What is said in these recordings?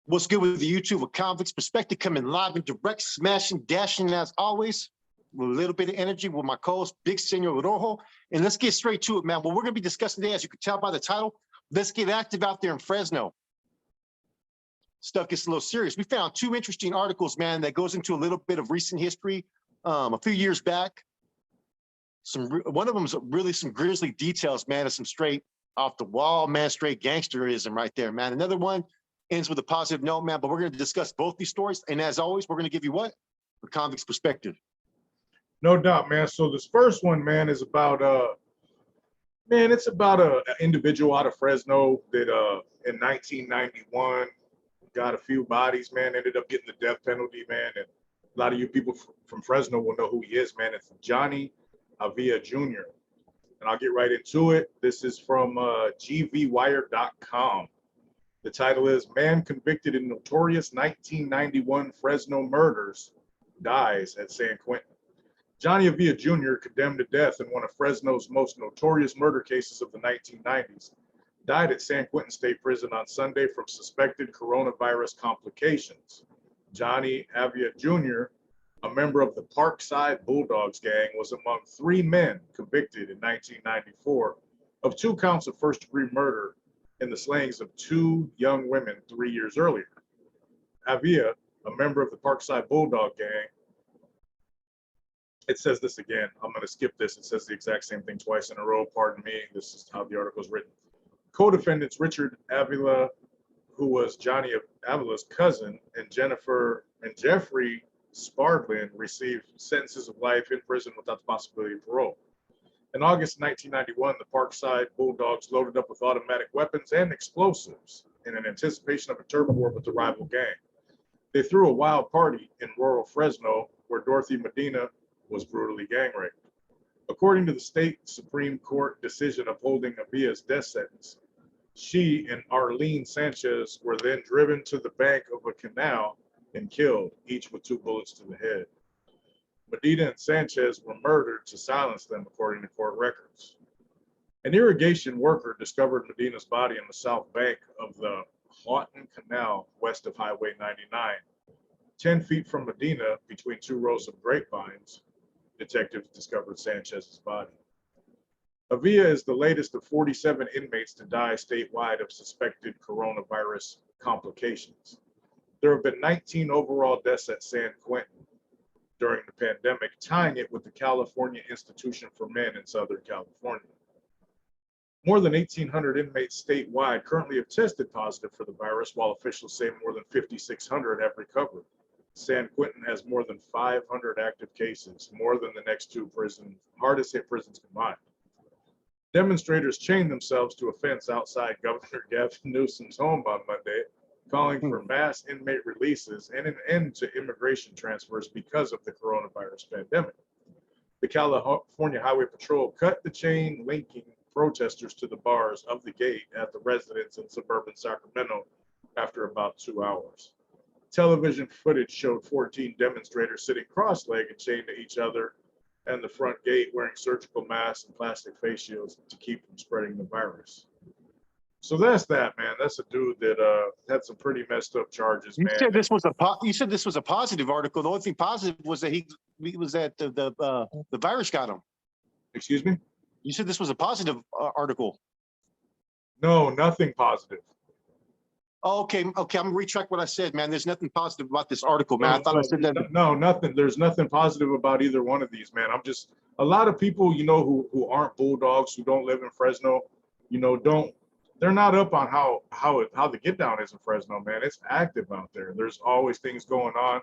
What's good with the YouTube? A convict's perspective coming live and direct, smashing, dashing as always, with a little bit of energy with my co-host, Big Senor Rojo. And let's get straight to it, man. What we're going to be discussing today, as you can tell by the title, let's get active out there in Fresno. Stuff gets a little serious. We found two interesting articles, man, that goes into a little bit of recent history. A few years back, one of them is really some grisly details, man, of some straight off the wall, man, straight gangsterism right there, man. Another one ends with a positive note, man, but we're going to discuss both these stories. And as always, we're going to give you what? A convict's perspective. No doubt, man. So this first one, man, is about it's about an individual out of Fresno that in 1991 got a few bodies, man, ended up getting the death penalty, man. And a lot of you people from Fresno will know who he is, man. It's Johnny Avila Jr. And I'll get right into it. This is from gvwire.com. The title is Man Convicted in Notorious 1991 Fresno Murders Dies at San Quentin. Johnny Avila Jr., condemned to death in one of Fresno's most notorious murder cases of the 1990s, died at San Quentin State Prison on Sunday from suspected coronavirus complications. Johnny Avila Jr., a member of the Parkside Bulldogs gang, was among three men convicted in 1994 of 2 counts of first-degree murder in the slayings of 2 young women 3 years earlier. Avila, a member of the Parkside Bulldog gang, it says this again. I'm going to skip this. It says the exact same thing twice in a row. Pardon me. This is how the article is written. Co-defendants Richard Avila, who was Johnny Avila's cousin, and Jeffrey Spardlin received sentences of life in prison without the possibility of parole. In August 1991, the Parkside Bulldogs loaded up with automatic weapons and explosives in an anticipation of a turf war with the rival gang. They threw a wild party in rural Fresno where Dorothy Medina was brutally gang raped. According to the state Supreme Court decision upholding Avila's death sentence, she and Arlene Sanchez were then driven to the bank of a canal and killed, each with 2 bullets to the head. Medina and Sanchez were murdered to silence them, according to court records. An irrigation worker discovered Medina's body in the south bank of the Houghton Canal west of Highway 99. 10 feet from Medina, between 2 rows of grapevines, detectives discovered Sanchez's body. Avila is the latest of 47 inmates to die statewide of suspected coronavirus complications. There have been 19 overall deaths at San Quentin during the pandemic, tying it with the California Institution for Men in Southern California. More than 1,800 inmates statewide currently have tested positive for the virus, while officials say more than 5,600 have recovered. San Quentin has more than 500 active cases, more than the next 2 hardest hit prisons combined. Demonstrators chained themselves to a fence outside Governor Gavin Newsom's home on Monday, calling for mass inmate releases and an end to immigration transfers because of the coronavirus pandemic. The California Highway Patrol cut the chain linking protesters to the bars of the gate at the residence in suburban Sacramento after about 2 hours. Television footage showed 14 demonstrators sitting cross-legged, chained to each other and the front gate, wearing surgical masks and plastic face shields to keep from spreading the virus. So that's that, man. That's a dude that had some pretty messed up charges, man. You said this was a positive article. The only thing positive was that he was that the virus got him. Excuse me? You said this was a positive article. No, nothing positive. Oh, okay. I'm gonna retract what I said, man. There's nothing positive about this article, man. I thought I said that. No, nothing. There's nothing positive about either one of these, man. A lot of people, who aren't Bulldogs, who don't live in Fresno, they're not up on how the get down is in Fresno, man. It's active out there. There's always things going on.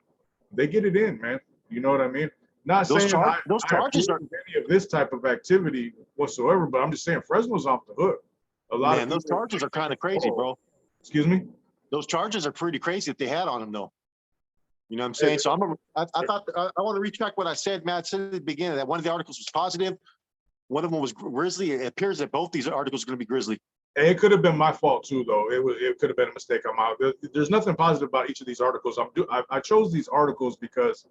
They get it in, man. You know what I mean? Not saying those charges are any of this type of activity whatsoever, but I'm just saying Fresno's off the hook. Those charges are kind of crazy, bro. Excuse me? Those charges are pretty crazy that they had on him, though. You know what I'm saying? So I want to retract what I said, Matt. Said at the beginning that one of the articles was positive, one of them was grisly. It appears that both these articles are going to be grisly. It could have been my fault too, though. It could have been a mistake on my. There's nothing positive about each of these articles. I chose these articles because,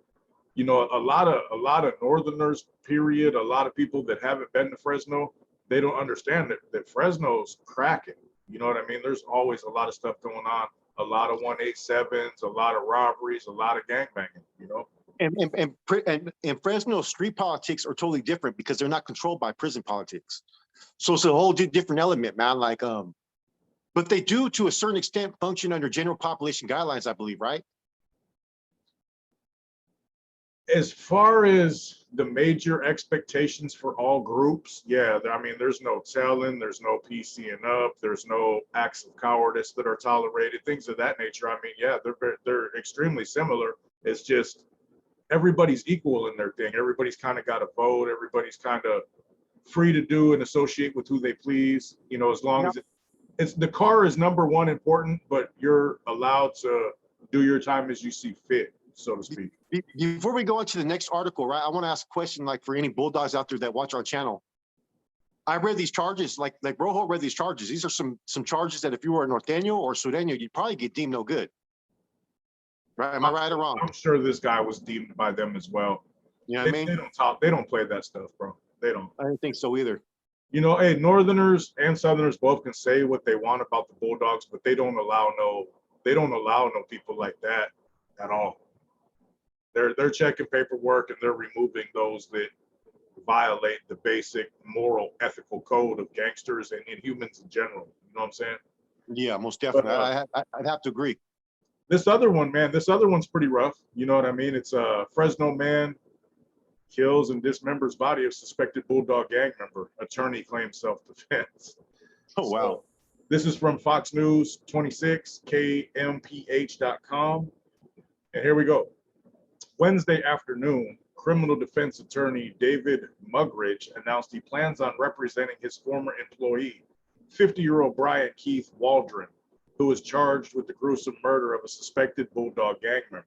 a lot of Northerners, period, a lot of people that haven't been to Fresno, they don't understand that Fresno's cracking. You know what I mean? There's always a lot of stuff going on, a lot of 187s, a lot of robberies, a lot of gangbanging, you know? And Fresno street politics are totally different because they're not controlled by prison politics. So it's a whole different element, man. Like, but they do to a certain extent function under general population guidelines, I believe, right? As far as the major expectations for all groups, yeah, I mean, there's no telling, there's no PCing up, there's no acts of cowardice that are tolerated, things of that nature. I mean, yeah, they're extremely similar. It's just everybody's equal in their thing. Everybody's kind of got a vote. Everybody's kind of free to do and associate with who they please. You know, as long as it's the car is number one important, but you're allowed to do your time as you see fit, so to speak. Before we go on to the next article, right, I want to ask a question, like for any Bulldogs out there that watch our channel. I read these charges, like Rojo read these charges. These are some charges that if you were a Norteño or Sureño, you'd probably get deemed no good. Right? Am I right or wrong? I'm sure this guy was deemed by them as well. You know what I mean? They don't play that stuff, bro. They don't. I don't think so either. You know, hey, Northerners and Southerners both can say what they want about the Bulldogs, but they don't allow no people like that at all. They're checking paperwork and they're removing those that violate the basic moral, ethical code of gangsters and humans in general. You know what I'm saying? Yeah, most definitely. But, I'd have to agree. This other one, man, this other one's pretty rough. You know what I mean? It's a Fresno man kills and dismembers body of suspected Bulldog gang member. Attorney claims self-defense. Oh, wow. So, this is from Fox News 26, KMPH.com. And here we go. Wednesday afternoon, criminal defense attorney David Mugridge announced he plans on representing his former employee, 50-year-old Brian Keith Waldron, who was charged with the gruesome murder of a suspected Bulldog gang member.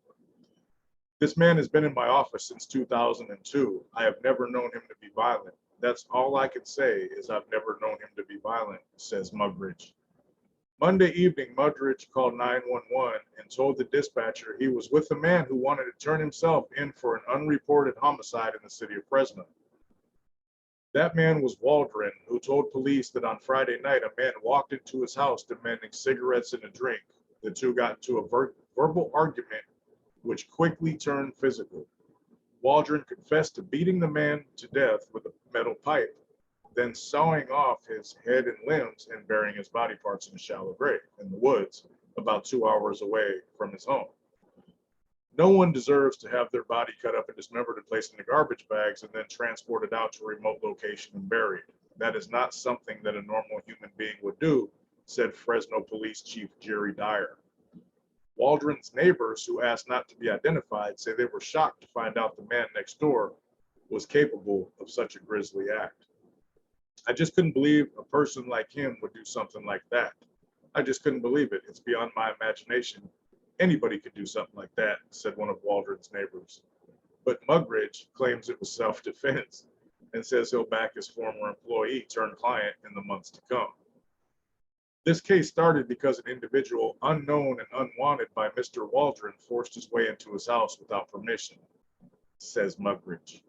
This man has been in my office since 2002. I have never known him to be violent. That's all I can say is I've never known him to be violent, says Mugridge. Monday evening, Mugridge called 911 and told the dispatcher he was with a man who wanted to turn himself in for an unreported homicide in the city of Fresno. That man was Waldron, who told police that on Friday night, a man walked into his house demanding cigarettes and a drink. The two got into a verbal argument, which quickly turned physical. Waldron confessed to beating the man to death with a metal pipe, then sawing off his head and limbs and burying his body parts in a shallow grave in the woods about 2 hours away from his home. No one deserves to have their body cut up and dismembered and placed in the garbage bags and then transported out to a remote location and buried. That is not something that a normal human being would do, said Fresno Police Chief Jerry Dyer. Waldron's neighbors, who asked not to be identified, say they were shocked to find out the man next door was capable of such a grisly act. I just couldn't believe a person like him would do something like that. I just couldn't believe it. It's beyond my imagination. Anybody could do something like that, said one of Waldron's neighbors. But Mugridge claims it was self-defense and says he'll back his former employee turned client in the months to come. This case started because an individual unknown and unwanted by Mr. Waldron forced his way into his house without permission, says Mugridge.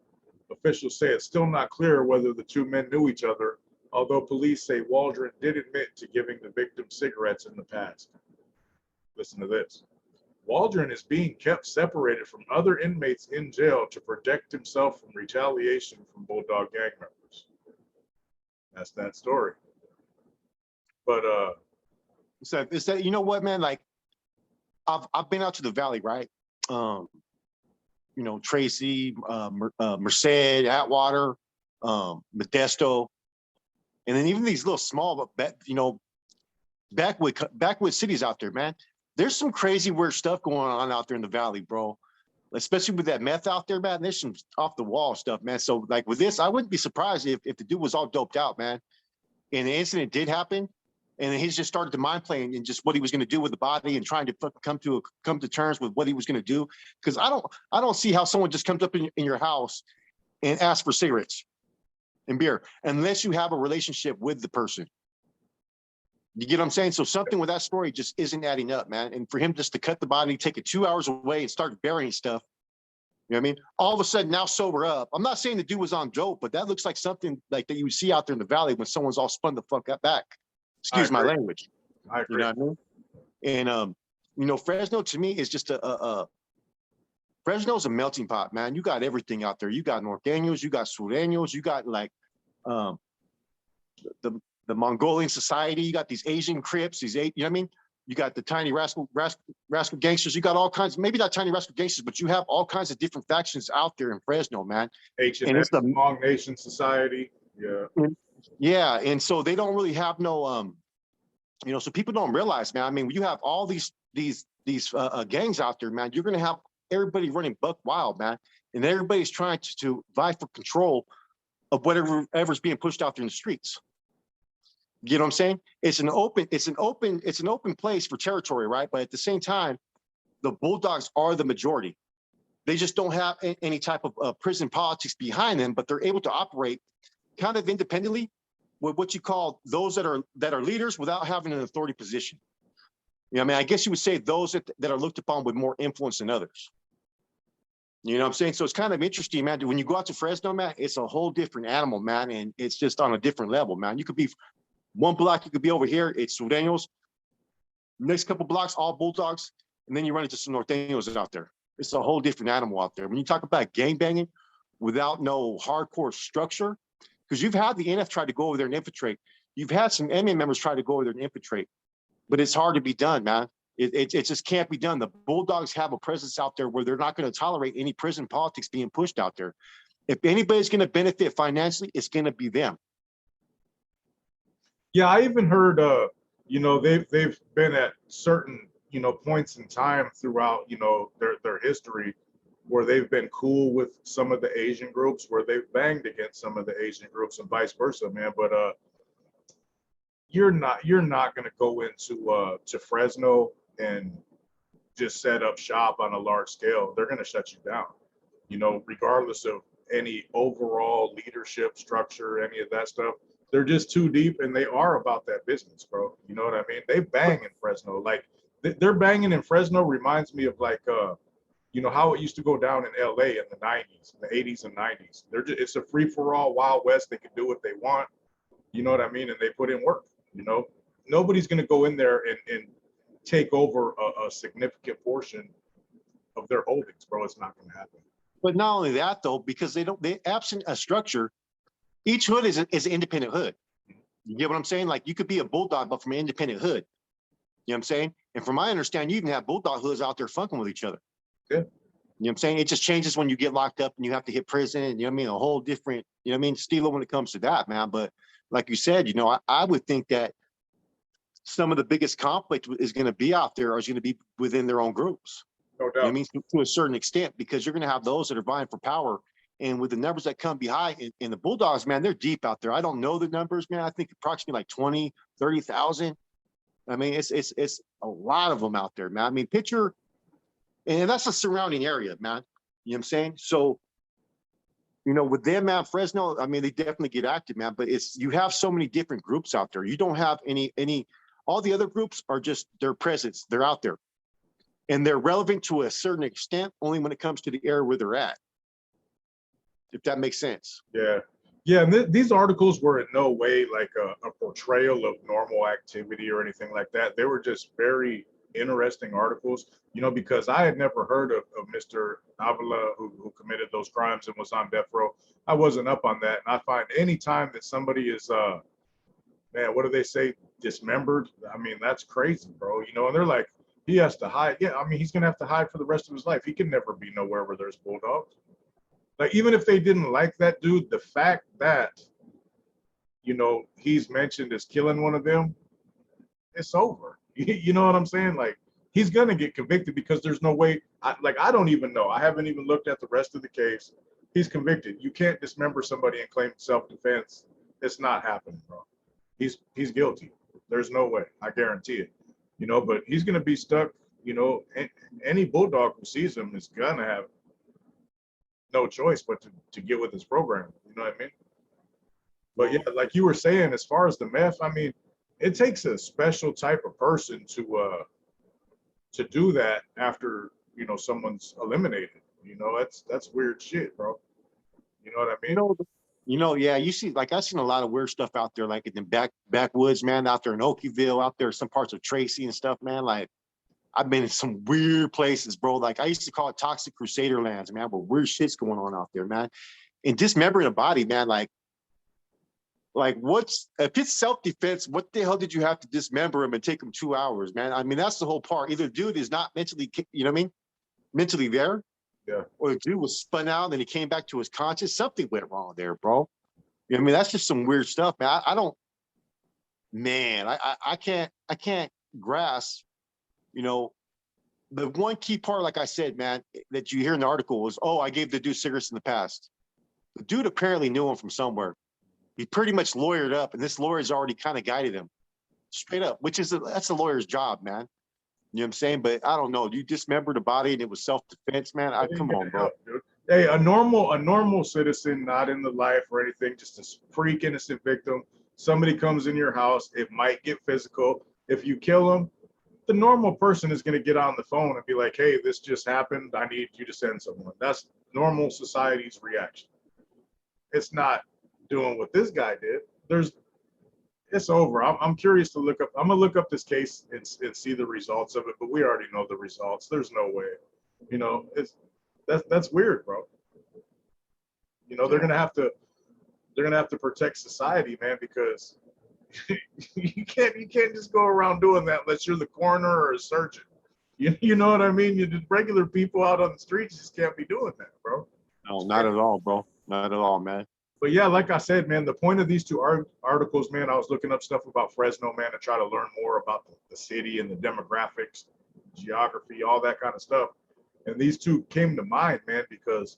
Officials say it's still not clear whether the two men knew each other, although police say Waldron did admit to giving the victim cigarettes in the past. Listen to this. Waldron is being kept separated from other inmates in jail to protect himself from retaliation from Bulldog gang members. That's that story. But it's that, you know what, man? Like, I've been out to the valley, right? You know, Tracy, Merced, Atwater, Modesto, and then even these little small, you know, backwood cities out there, man. There's some crazy weird stuff going on out there in the valley, bro. Especially with that meth out there, man. There's some off the wall stuff, man. So like with this, I wouldn't be surprised if the dude was all doped out, man. And the incident did happen, and then he's just started to mind playing and just what he was going to do with the body and trying to come to terms with what he was going to do. Because I don't see how someone just comes up in your house and asks for cigarettes and beer unless you have a relationship with the person. You get what I'm saying? So something with that story just isn't adding up, man. And for him just to cut the body, take it 2 hours away and start burying stuff, you know what I mean? All of a sudden now sober up. I'm not saying the dude was on dope, but that looks like something like that you would see out there in the valley when someone's all spun the fuck up back. Excuse my language. I agree. You know what I mean? And You know, Fresno to me is just Fresno's a melting pot, man. You got everything out there. You got Norteños, you got Sureños, you got like um, the Mongolian society. You got these Asian Crips, you know what I mean? You got the tiny rascal gangsters. You got all kinds, maybe not tiny rascal gangsters, but you have all kinds of different factions out there in Fresno, man. And H&S, it's the Long Nation Society. Yeah. yeah, and so they don't really have no you know, so people don't realize, man. I mean, you have all these gangs out there, man. You're gonna have everybody running buck wild, man, and everybody's trying to vie for control of whatever's being pushed out there in the streets. You know what I'm saying? It's an open place for territory, right? But at the same time, the Bulldogs are the majority. They just don't have any type of prison politics behind them, but they're able to operate kind of independently with what you call those that are leaders without having an authority position. You know, I mean, I guess you would say those that are looked upon with more influence than others. You know what I'm saying? So it's kind of interesting, man. When you go out to Fresno, man, it's a whole different animal, man, and it's just on a different level, man. You could be one block, you could be over here, it's Sureños. Next couple blocks, all Bulldogs, and then you run into some Norteños out there. It's a whole different animal out there. When you talk about gang banging without no hardcore structure, because you've had the NF try to go over there and infiltrate. You've had some MA members try to go over there and infiltrate, but it's hard to be done, man. It just can't be done. The Bulldogs have a presence out there where they're not going to tolerate any prison politics being pushed out there. If anybody's going to benefit financially, it's going to be them. Yeah, I even heard, you know, they've been at certain, you know, points in time throughout, you know, their history where they've been cool with some of the Asian groups, where they've banged against some of the Asian groups and vice versa, man. But you're not going to go into to Fresno and just set up shop on a large scale. They're going to shut you down, you know, regardless of any overall leadership structure, any of that stuff. They're just too deep, and they are about that business, bro. You know what I mean? They bang in Fresno. Like they're banging in Fresno reminds me of like you know how it used to go down in LA in the 90s, the 80s and 90s. It's a free for all, Wild West. They can do what they want. You know what I mean? And they put in work. You know, nobody's going to go in there and take over a significant portion of their holdings, bro. It's not going to happen. But not only that, though, because they absent a structure, each hood is an independent hood. You get what I'm saying? Like you could be a Bulldog, but from an independent hood. You know what I'm saying? And from my understanding, you even have Bulldog hoods out there funking with each other. Yeah. You know what I'm saying? It just changes when you get locked up and you have to hit prison. And, you know what I mean? A whole different, you know what I mean? Stilo when it comes to that, man. But like you said, you know, I would think that some of the biggest conflict is going to be out there, or is going to be within their own groups. No doubt. You know I mean, to a certain extent, because you're going to have those that are vying for power. And with the numbers that come behind in the Bulldogs, man, they're deep out there. I don't know the numbers, man. I think approximately like 20, 30,000. I mean, it's a lot of them out there, man. I mean, picture, and that's a surrounding area, man. You know what I'm saying? So, you know, with them, man, Fresno, I mean, they definitely get active, man. But you have so many different groups out there. You don't have any. All the other groups are just their presence. They're out there, and they're relevant to a certain extent only when it comes to the area where they're at. If that makes sense. Yeah. Yeah. And these articles were in no way like a portrayal of normal activity or anything like that. They were just very interesting articles, you know, because I had never heard of Mr. Avila who committed those crimes and was on death row. I wasn't up on that. And I find any time that somebody is, man, what do they say? Dismembered. I mean, that's crazy, bro. You know, and they're like, he has to hide. Yeah. I mean, he's going to have to hide for the rest of his life. He can never be nowhere where there's Bulldogs. Like, even if they didn't like that dude, the fact that, you know, he's mentioned as killing one of them, it's over. You know what I'm saying? Like, he's going to get convicted because there's no way. I don't even know. I haven't even looked at the rest of the case. He's convicted. You can't dismember somebody and claim self-defense. It's not happening, bro. He's guilty. There's no way. I guarantee it. You know, but he's going to be stuck. You know, any Bulldog who sees him is going to have no choice but to get with his program. You know what I mean? But yeah, like you were saying, as far as the meth, I mean, it takes a special type of person to do that after, you know, someone's eliminated. You know, that's weird shit, bro. You know what I mean? You know, yeah, you see, like I've seen a lot of weird stuff out there, like in the backwoods, man, out there in Oakville, out there, some parts of Tracy and stuff, man. Like I've been in some weird places, bro. Like I used to call it toxic crusader lands, man, but weird shit's going on out there, man. And dismembering a body, man, like what's if it's self-defense, what the hell did you have to dismember him and take him 2 hours, man? I mean, that's the whole part. Either the dude is not mentally, you know what I mean? Mentally there, Yeah. or the dude was spun out and he came back to his conscious. Something went wrong there, bro. You know what I mean? That's just some weird stuff, man. I don't, man, I can't grasp, you know, the one key part, like I said, man, that you hear in the article was, oh, I gave the dude cigarettes in the past. The dude apparently knew him from somewhere. He pretty much lawyered up, and this lawyer's already kind of guided him straight up, which is that's a lawyer's job, man. You know what I'm saying? But I don't know. You dismembered a body and it was self-defense, man. Come on, bro. Dude. Hey, a normal citizen, not in the life or anything, just a freak innocent victim. Somebody comes in your house, it might get physical. If you kill them, the normal person is going to get on the phone and be like, hey, this just happened. I need you to send someone. That's normal society's reaction. It's not doing what this guy did. It's over. I'm curious to look up. I'm gonna look up this case and see the results of it, but we already know the results. There's no way. You know, that's weird, bro. You know, they're gonna have to protect society, man, because you can't just go around doing that unless you're the coroner or a surgeon. You know what I mean? You just regular people out on the streets just can't be doing that, bro. No, not at all, bro. Not at all, man. But yeah, like I said, man, the point of these two articles, man, I was looking up stuff about Fresno, man, to try to learn more about the city and the demographics, geography, all that kind of stuff. And these two came to mind, man, because,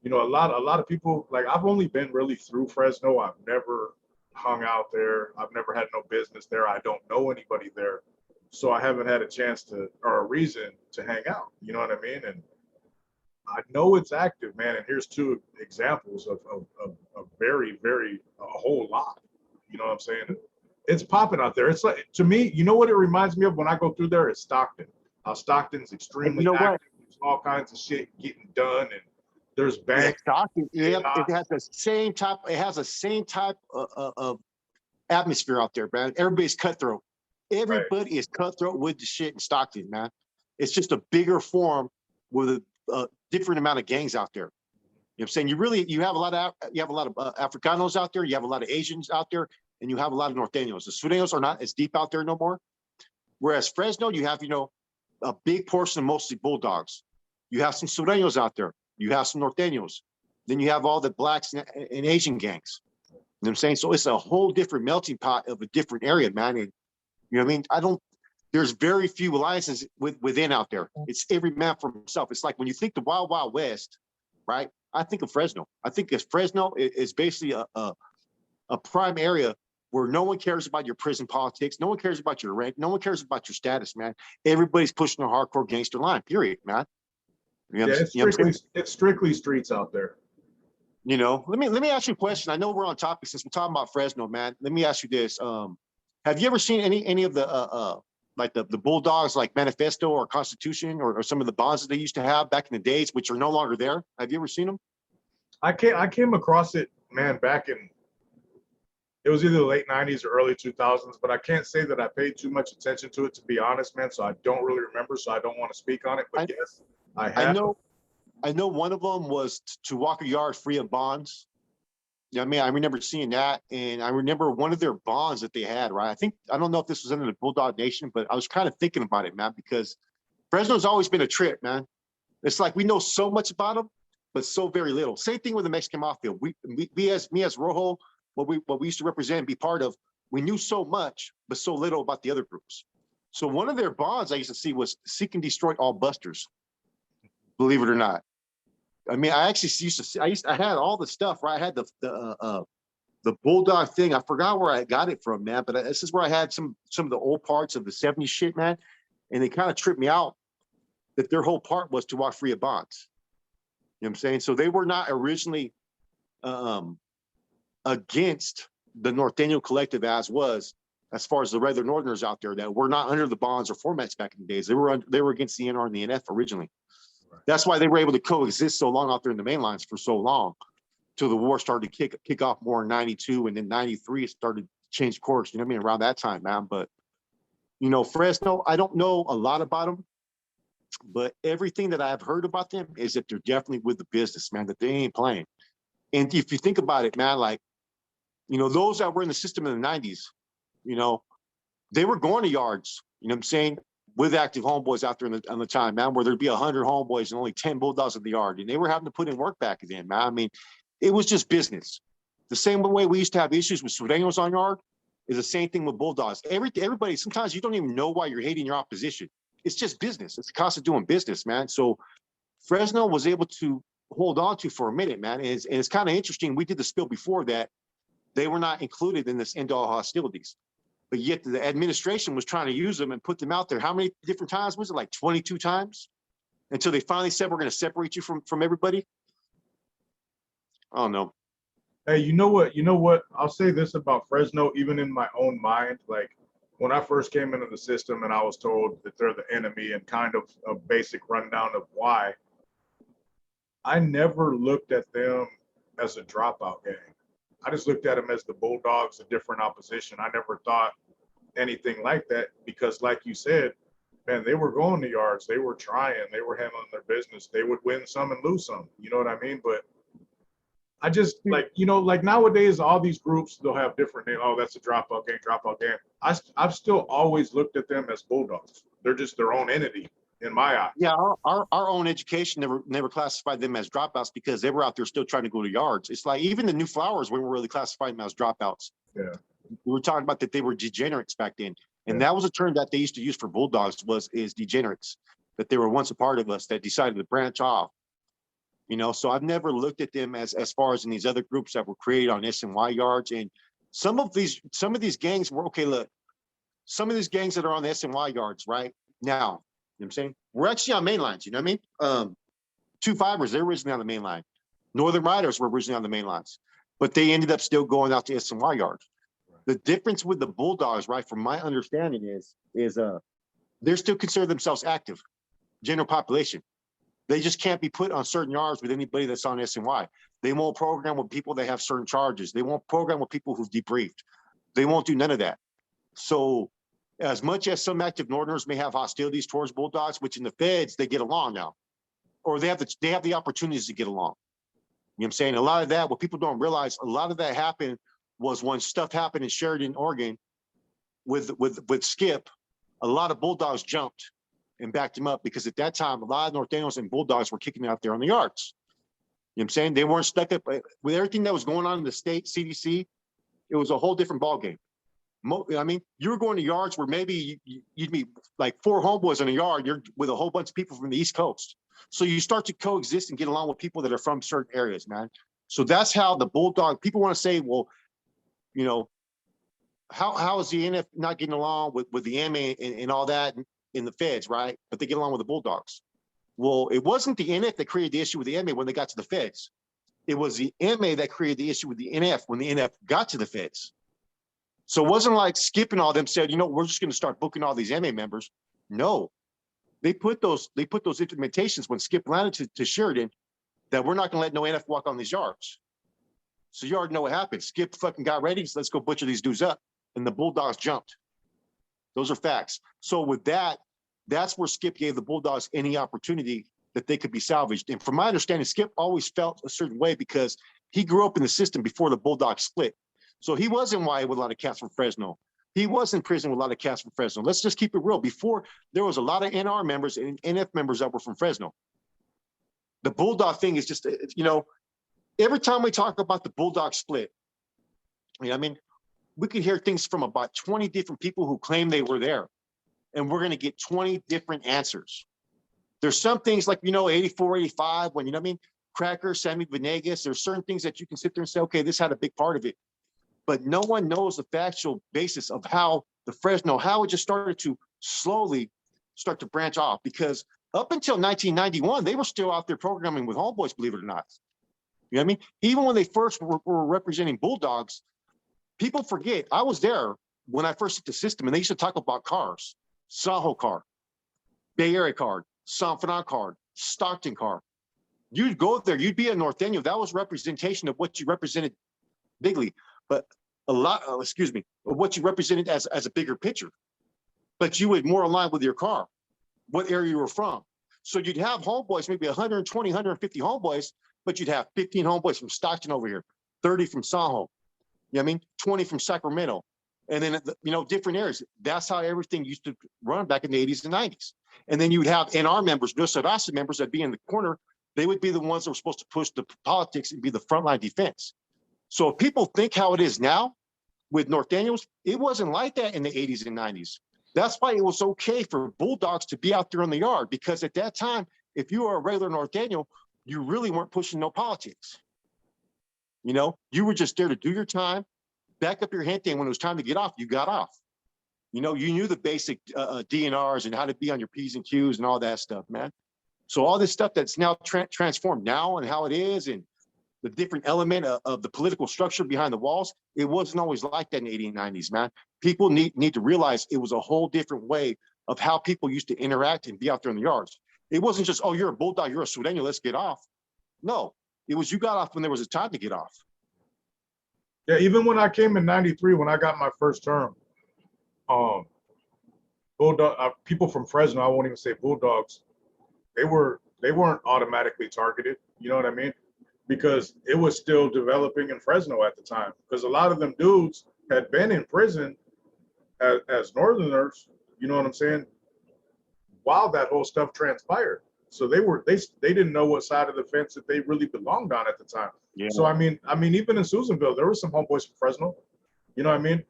you know, a lot of people, like I've only been really through Fresno. I've never hung out there. I've never had no business there. I don't know anybody there. So I haven't had a chance to, or a reason to hang out. You know what I mean? And I know it's active, man. And here's two examples of very, very, a whole lot. You know what I'm saying? It's popping out there. It's like, to me, you know what it reminds me of when I go through there? It's Stockton. How Stockton's extremely active. There's all kinds of shit getting done, and there's banks. Yeah, Stockton, yeah, it has the same type. It has the same type of atmosphere out there, man. Everybody's cutthroat. Everybody is cutthroat with the shit in Stockton, man. It's just a bigger form with a different amount of gangs out there. You know what I'm saying? You have a lot of Africanos out there. You have a lot of Asians out there, and you have a lot of Norteños. The Sureños are not as deep out there no more. Whereas Fresno, you have, you know, a big portion of mostly Bulldogs. You have some Sureños out there. You have some Norteños. Then you have all the blacks and Asian gangs. You know what I'm saying? So it's a whole different melting pot of a different area, man. And, you know what I mean? There's very few alliances within out there. It's every man for himself. It's like when you think the Wild Wild West, right? I think of Fresno. I think Fresno is basically a prime area where no one cares about your prison politics. No one cares about your rank. No one cares about your status, man. Everybody's pushing a hardcore gangster line, period, man. You know, yeah, it's strictly streets out there. You know, let me ask you a question. I know we're on topic since we're talking about Fresno, man. Let me ask you this. Have you ever seen any of the like the Bulldogs, like Manifesto or Constitution, or some of the bonds that they used to have back in the days, which are no longer there? Have you ever seen them? I came across it, man, back in, it was either the late 90s or early 2000s, but I can't say that I paid too much attention to it, to be honest, man. So I don't really remember, so I don't want to speak on it. But yes, I have. I know one of them was to walk a yard free of bonds. Yeah, I mean, I remember seeing that, and I remember one of their bonds that they had, right? I don't know if this was under the Bulldog Nation, but I was kind of thinking about it, man, because Fresno's always been a trip, man. It's like we know so much about them, but so very little. Same thing with the Mexican Mafia. Me as Rojo, what we used to represent and be part of, we knew so much, but so little about the other groups. So one of their bonds I used to see was seek and destroy all busters. Believe it or not. I mean, I actually used to see, I had all the stuff, right? I had the Bulldog thing. I forgot where I got it from, man, but this is where I had some of the old parts of the 70s shit, man. And it kind of tripped me out that their whole part was to walk free of bonds. You know what I'm saying? So they were not originally against the Norteño collective as far as the regular Northerners out there that were not under the bonds or formats back in the days. They were against the NR and the NF originally. That's why they were able to coexist so long out there in the main lines for so long, till the war started to kick off more in 92, and then 93 it started to change course. You know what I mean? Around that time, man. But You know, Fresno, I don't know a lot about them, but everything that I've heard about them is that they're definitely with the business, man, that they ain't playing. And if you think about it, man, like, you know, those that were in the system in the 90s, you know, they were going to yards, you know what I'm saying, with active homeboys out there on the time, man, where there'd be 100 homeboys and only 10 bulldogs in the yard. And they were having to put in work back then, man. I mean, it was just business. The same way we used to have issues with Sureños on yard is the same thing with bulldogs. Everybody, sometimes you don't even know why you're hating your opposition. It's just business. It's the cost of doing business, man. So Fresno was able to hold on to for a minute, man. And it's kind of interesting. We did the spill before that. They were not included in this end all hostilities, but yet the administration was trying to use them and put them out there. How many different times was it? Like 22 times until they finally said, we're going to separate you from everybody. I don't know. Hey, you know what? You know what? I'll say this about Fresno, even in my own mind. Like when I first came into the system and I was told that they're the enemy and kind of a basic rundown of why, I never looked at them as a dropout gang. I just looked at them as the Bulldogs, a different opposition. I never thought anything like that because, like you said, man, they were going to yards. They were trying. They were handling their business. They would win some and lose some. You know what I mean? But I just like, you know, like nowadays, all these groups, they'll have different names. Oh, that's a dropout gang, dropout gang. I've still always looked at them as Bulldogs. They're just their own entity in my eyes. Yeah, our own education never classified them as dropouts because they were out there still trying to go to yards. It's like even the new flowers, we were really classifying them as dropouts. Yeah. We were talking about that they were degenerates back then. And that was a term that they used to use for bulldogs is degenerates, that they were once a part of us that decided to branch off. You know, so I've never looked at them as far as in these other groups that were created on SNY yards. And some of these gangs were, okay, look, some of these gangs that are on the SNY yards right now, you know what I'm saying? We're actually on main lines, you know what I mean? Two Fibers, they're originally on the main line. Northern Riders were originally on the main lines, but they ended up still going out to SNY yards. The difference with the Bulldogs, right, from my understanding is they're still consider themselves active, general population. They just can't be put on certain yards with anybody that's on SNY. They won't program with people that have certain charges. They won't program with people who've debriefed. They won't do none of that. So as much as some active Northerners may have hostilities towards Bulldogs, which in the feds, they get along now, or they have the opportunities to get along. You know what I'm saying? A lot of that, what people don't realize, a lot of that happened was when stuff happened in Sheridan, Oregon with Skip, a lot of Bulldogs jumped and backed him up because at that time, a lot of Norteños and Bulldogs were kicking out there on the yards. You know what I'm saying? They weren't stuck up with everything that was going on in the state CDC. It was a whole different ballgame. I mean, you were going to yards where maybe you'd meet like 4 homeboys in a yard. You're with a whole bunch of people from the East Coast. So you start to coexist and get along with people that are from certain areas, man. So that's how the Bulldog, people want to say, well, you know, how is the NF not getting along with the MA and all that in the feds, right? But they get along with the Bulldogs. Well, it wasn't the NF that created the issue with the MA when they got to the feds. It was the MA that created the issue with the NF when the NF got to the feds. So it wasn't like Skip and all them said, you know, we're just going to start booking all these MA members. No, they put those implementations when Skip landed to Sheridan that we're not going to let no NF walk on these yards. So you already know what happened. Skip fucking got ready. So let's go butcher these dudes up. And the Bulldogs jumped. Those are facts. So with that, that's where Skip gave the Bulldogs any opportunity that they could be salvaged. And from my understanding, Skip always felt a certain way because he grew up in the system before the Bulldogs split. So he was in YA with a lot of cats from Fresno. He was in prison with a lot of cats from Fresno. Let's just keep it real. Before, there was a lot of NR members and NF members that were from Fresno. The Bulldog thing is just, you know, every time we talk about the Bulldog split, you know, I mean, we could hear things from about 20 different people who claim they were there, and we're going to get 20 different answers. There's some things like, you know, 84, 85, when, you know what I mean, Cracker, Sammy Venegas, there's certain things that you can sit there and say, okay, this had a big part of it. But no one knows the factual basis of how the Fresno, how it just started to slowly start to branch off. Because up until 1991, they were still out there programming with homeboys, believe it or not. You know what I mean? Even when they first were representing Bulldogs, people forget, I was there when I first hit the system, and they used to talk about cars, Saho car, Bay Area car, San Fernando car, Stockton car. You'd go there, you'd be a Norteño. That was representation of what you represented bigly, but a lot, of what you represented as a bigger picture. but you would more align with your car, what area you were from. So you'd have homeboys, maybe 120, 150 homeboys, but you'd have 15 homeboys from Stockton over here, 30 from Soho, you know what I mean? 20 from Sacramento, and then, you know, different areas. That's how everything used to run back in the 80s and 90s. And then you would have NR members, Nusa Rasa members that'd be in the corner. They would be the ones that were supposed to push the politics and be the frontline defense. So if people think how it is now with North Daniels, it wasn't like that in the 80s and 90s. That's why it was okay for Bulldogs to be out there in the yard, because at that time, if you were a regular North Daniel, you really weren't pushing no politics. You know, you were just there to do your time, back up your gente, and when it was time to get off, you got off. You know, you knew the basic DNRs and how to be on your P's and Q's and all that stuff, man. So all this stuff that's now transformed now and how it is, and the different element of the political structure behind the walls, it wasn't always like that in the 80s and 90s, man. People need to realize it was a whole different way of how people used to interact and be out there in the yards. It wasn't just, oh, you're a Bulldog, you're a Sureño, let's get off. No, it was you got off when there was a time to get off. Yeah, even when I came in '93, when I got my first term, Bulldog people from Fresno, I won't even say Bulldogs, they weren't automatically targeted. You know what I mean? Because it was still developing in Fresno at the time. Because a lot of them dudes had been in prison as Northerners, you know what I'm saying, while that whole stuff transpired. So they didn't know what side of the fence that they really belonged on at the time. Yeah. So I mean, even in Susanville, there were some homeboys from Fresno. You know what I mean?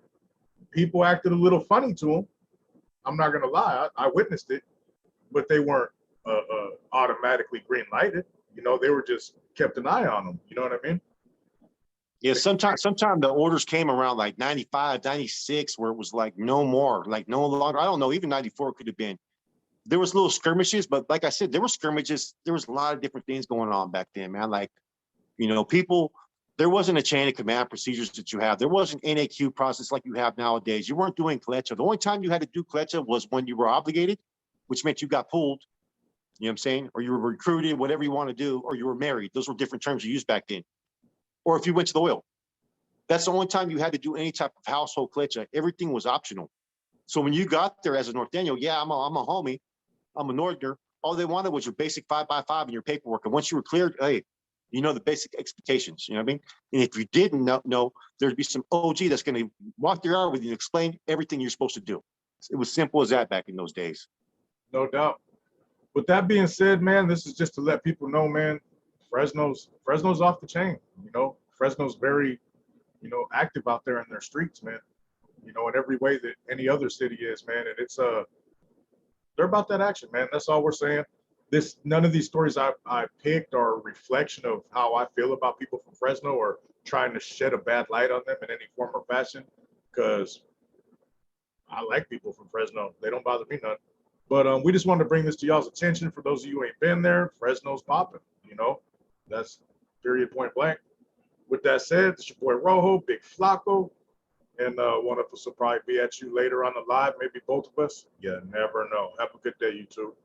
People acted a little funny to them. I'm not gonna lie, I witnessed it, but they weren't automatically green lighted. You know, they were just kept an eye on them. You know what I mean? Yeah, sometimes the orders came around like 95, 96, where it was like no more, like no longer. I don't know, even 94 could have been. There was little skirmishes, but like I said, there were skirmishes. There was a lot of different things going on back then, man. Like, you know, people, there wasn't a chain of command procedures that you have. There wasn't NAQ process like you have nowadays. You weren't doing clecha. The only time you had to do clecha was when you were obligated, which meant you got pulled. You know what I'm saying? Or you were recruited, whatever you want to do, or you were married. Those were different terms you used back then. Or if you went to the oil. That's the only time you had to do any type of household clecha. Everything was optional. So when you got there as a North Daniel, yeah, I'm a homie, I'm a Northerner. All they wanted was your basic 5x5 and your paperwork. And once you were cleared, hey, you know the basic expectations, you know what I mean? And if you didn't know, there'd be some OG that's going to walk the yard with you and explain everything you're supposed to do. It was simple as that back in those days. No doubt. With that being said, man, this is just to let people know, man, Fresno's off the chain. You know, Fresno's very, you know, active out there in their streets, man. You know, in every way that any other city is, man. And it's they're about that action, man. That's all we're saying. None of these stories I picked are a reflection of how I feel about people from Fresno or trying to shed a bad light on them in any form or fashion, because I like people from Fresno. They don't bother me none. But we just wanted to bring this to y'all's attention. For those of you who ain't been there, Fresno's popping, you know. That's period, point blank. With that said, it's your boy Rojo, Big Flacco, and one of us will probably be at you later on the live, maybe both of us. You never know. Have a good day, you two.